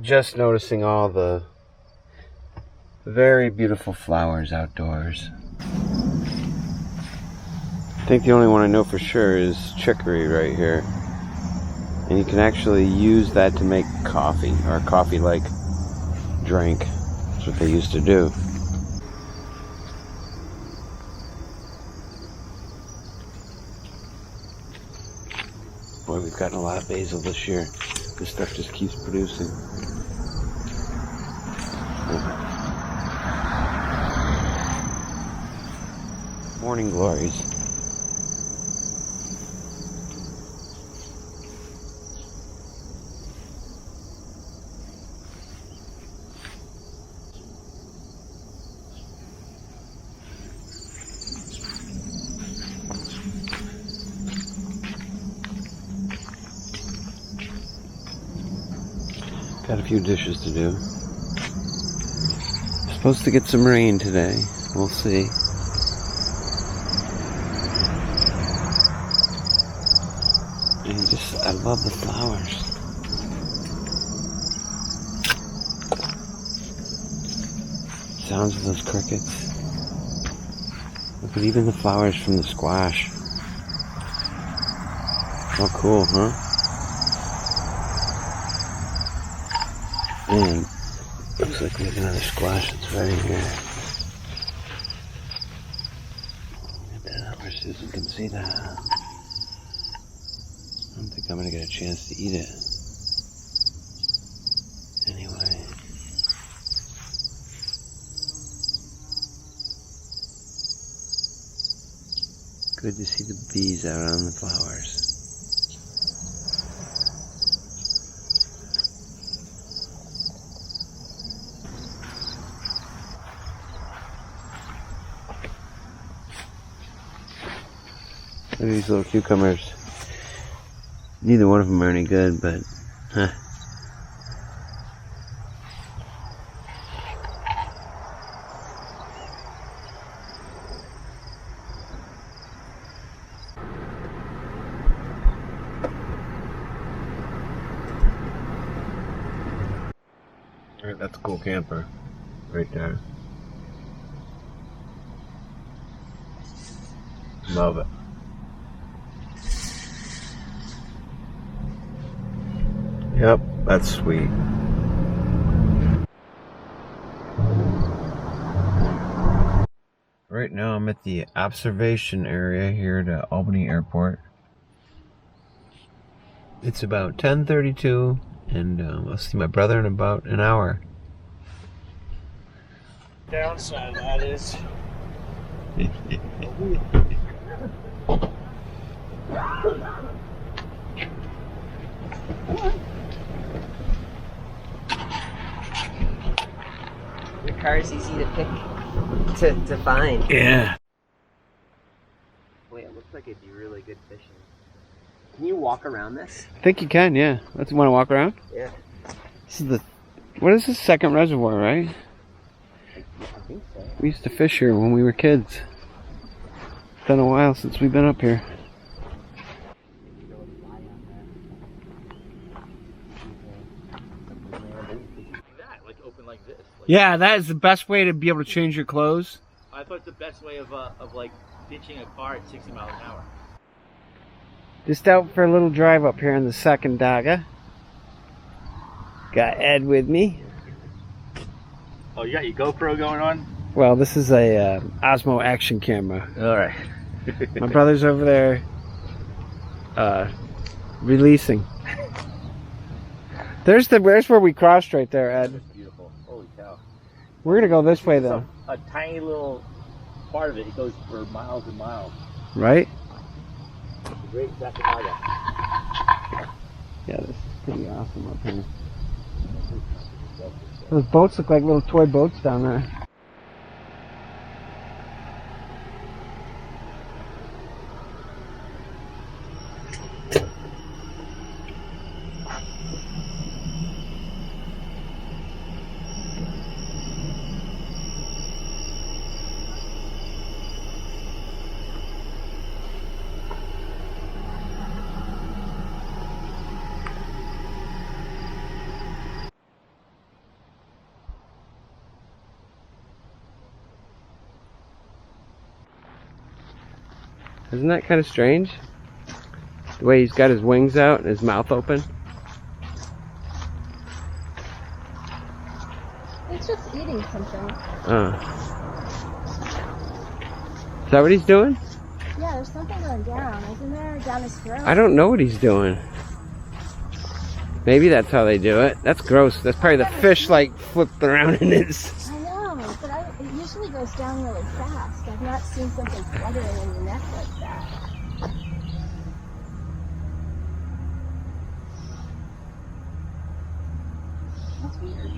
Just noticing all the very beautiful flowers outdoors. I think the only one I know for sure is chicory right here. And you can actually use that to make coffee, or a coffee-like drink. That's what they used to do. Boy, we've gotten a lot of basil this year. This stuff just keeps producing. Morning glories. Got a few dishes to do. Supposed to get some rain today. We'll see. And I love the flowers. Sounds of those crickets. Look at even the flowers from the squash. Oh, cool, huh? And looks like we have another squash that's right in here. Get that up where Susan can see that. I don't think I'm gonna get a chance to eat it. Anyway. Good to see the bees out on the flowers. Look at these little cucumbers. Neither one of them are any good, but huh. Alright, that's a cool camper right there. Love it. Yep, that's sweet. Right now I'm at the observation area here at Albany Airport. It's about 10:32 and I'll see my brother in about an hour. Downside that is. The car's easy to pick, to find. Yeah. Wait, it looks like it'd be really good fishing. Can you walk around this? I think you can, yeah. Let's want to walk around? Yeah. This is what is this, second reservoir, right? I think so. We used to fish here when we were kids. It's been a while since we've been up here. Yeah, that is the best way to be able to change your clothes. I thought the best way of like ditching a car at 60 miles an hour. Just out for a little drive up here in the second Daga. Got Ed with me. Oh, you got your GoPro going on? Well, this is a Osmo action camera. All right. My brother's over there releasing. There's where we crossed right there, Ed. That's beautiful. Holy cow. We're gonna go this way though. A tiny little part of it. It goes for miles and miles. Right? The Great Zacatawga. Yeah, this is pretty awesome up here. Those boats look like little toy boats down there. Isn't that kind of strange? The way he's got his wings out and his mouth open. It's just eating something. Oh. Is that what he's doing? Yeah, there's something going down. Isn't there? Down his throat? I don't know what he's doing. Maybe that's how they do it. That's gross. That's probably the fish like flipped around in his. I know, but it usually goes down really fast. I've not seen something fluttering in your neck like that. That's weird.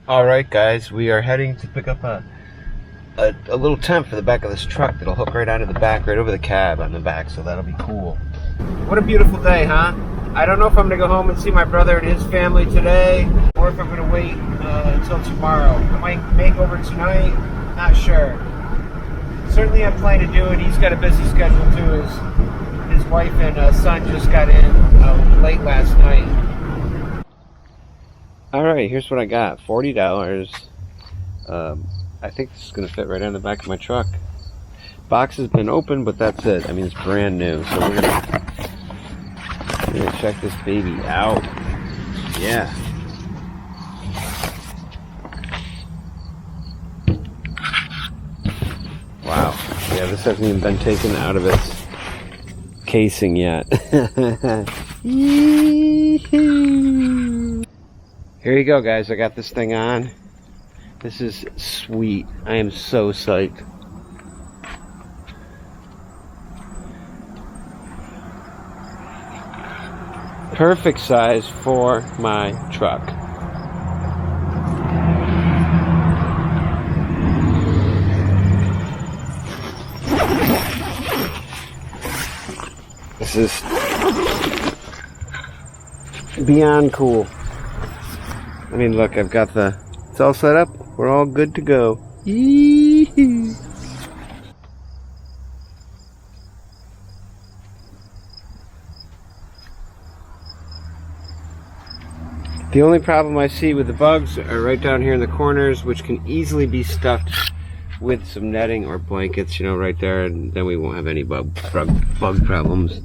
Alright guys, we are heading to pick up a little tent for the back of this truck that'll hook right onto the back, right over the cab on the back, so that'll be cool. What a beautiful day, huh? I don't know if I'm going to go home and see my brother and his family today, or if I'm going to wait until tomorrow. I might make over tonight, not sure. Certainly I'm planning to do it. He's got a busy schedule too. His wife and son just got in late last night. Alright, here's what I got. $40. I think this is going to fit right on the back of my truck. Box has been opened, but that's it. I mean, it's brand new. So we're gonna check this baby out. Yeah. Wow. Yeah, this hasn't even been taken out of its casing yet. Here you go, guys. I got this thing on. This is sweet. I am so psyched. Perfect size for my truck. This is beyond cool. I mean, look, I've got it's all set up. We're all good to go. Yee-hoo. The only problem I see with the bugs are right down here in the corners, which can easily be stuffed with some netting or blankets, you know, right there, and then we won't have any bug problems.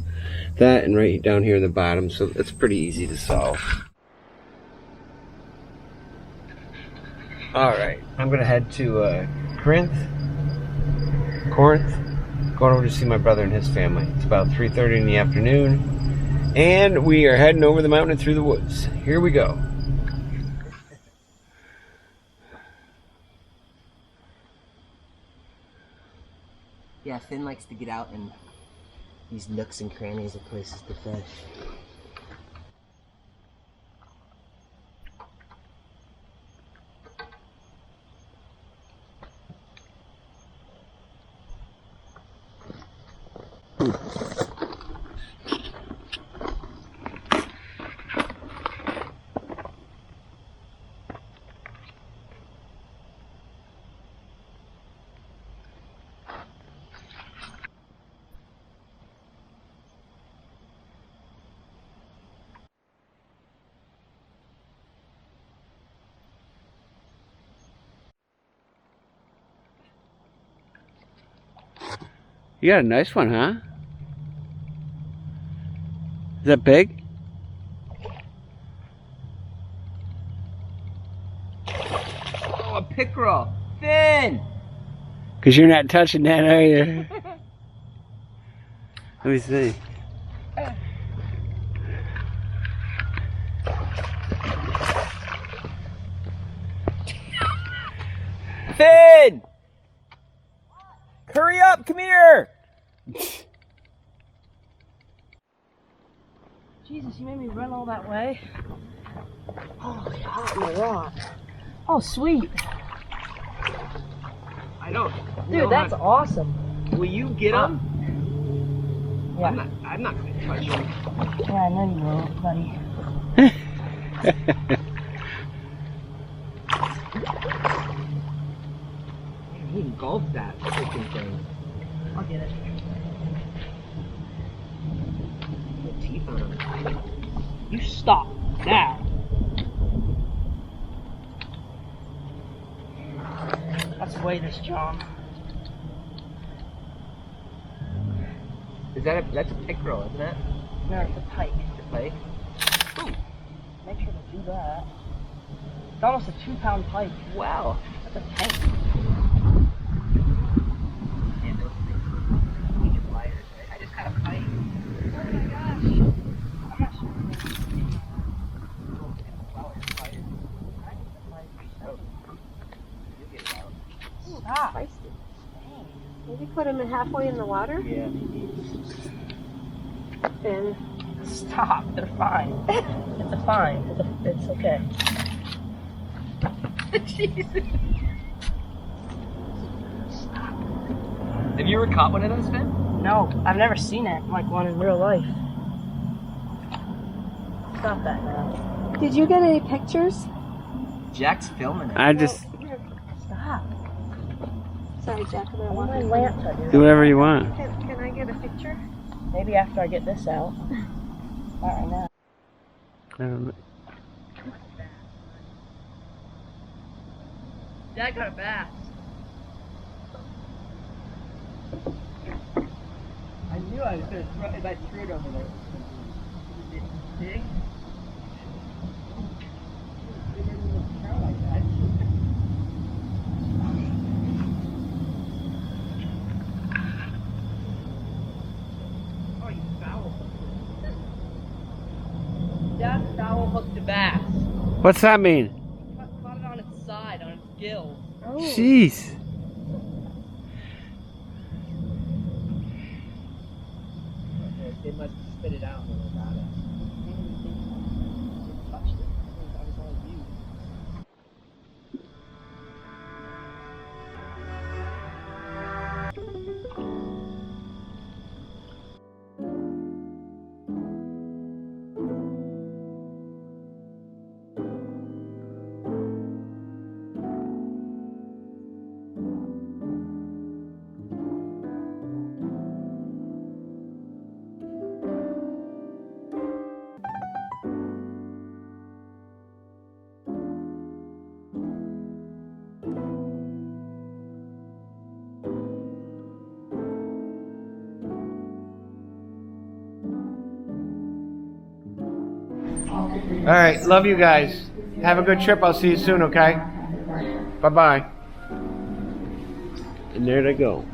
That and right down here in the bottom, so it's pretty easy to solve. Alright, I'm gonna head to Corinth, going over to see my brother and his family. It's about 3:30 in the afternoon, and we are heading over the mountain and through the woods. Here we go. Yeah, Finn likes to get out in these nooks and crannies of places to fish. You got a nice one, huh? Is that big? Oh, a pickerel! Finn! Because you're not touching that, are you? Let me see. Finn! Hurry up, come here! Jesus, you made me run all that way. Oh, hot in the rock. Oh, sweet. I don't. Dude, that's awesome. Will you get them? Yeah. I'm not gonna touch them. Yeah, I know you won't, buddy. He engulfed that freaking thing. I'll get it. The teeth on him. You stop now. Let's weigh this, John. That's a pickerel, isn't it? No, it's a pike. It's a pike. Make sure to do that. It's almost a 2-pound pike. Wow. That's a tank. Man, those things need pliers. I just got a pike. Oh my gosh. I'm not sure. Stop. Spicy. Maybe put them halfway in the water Yeah, maybe. and Stop. They're fine. It's a fine. It's okay. Jesus. Have you ever caught one of those, Finn? No, I've never seen it like one in real life. Stop that now. did you get any pictures? Jack's filming it. I just Stop. Sorry, Jack, I'm gonna All walk my in. lamps are doing. do whatever you want. Can I get a picture? Maybe after I get this out. Not right now. I don't know. Dad got a bass. I knew I was going to throw it. I threw it over there. Is it big? Bigger than the cow like that. Oh, you foul. Dad foul hooked a bass. What's that mean? Caught it on its side, on its gills. Oh. Jeez. They must spit it out when they got it. They touched it. That was all you. All right, love you guys. Have a good trip. I'll see you soon, okay? Bye-bye. And there they go.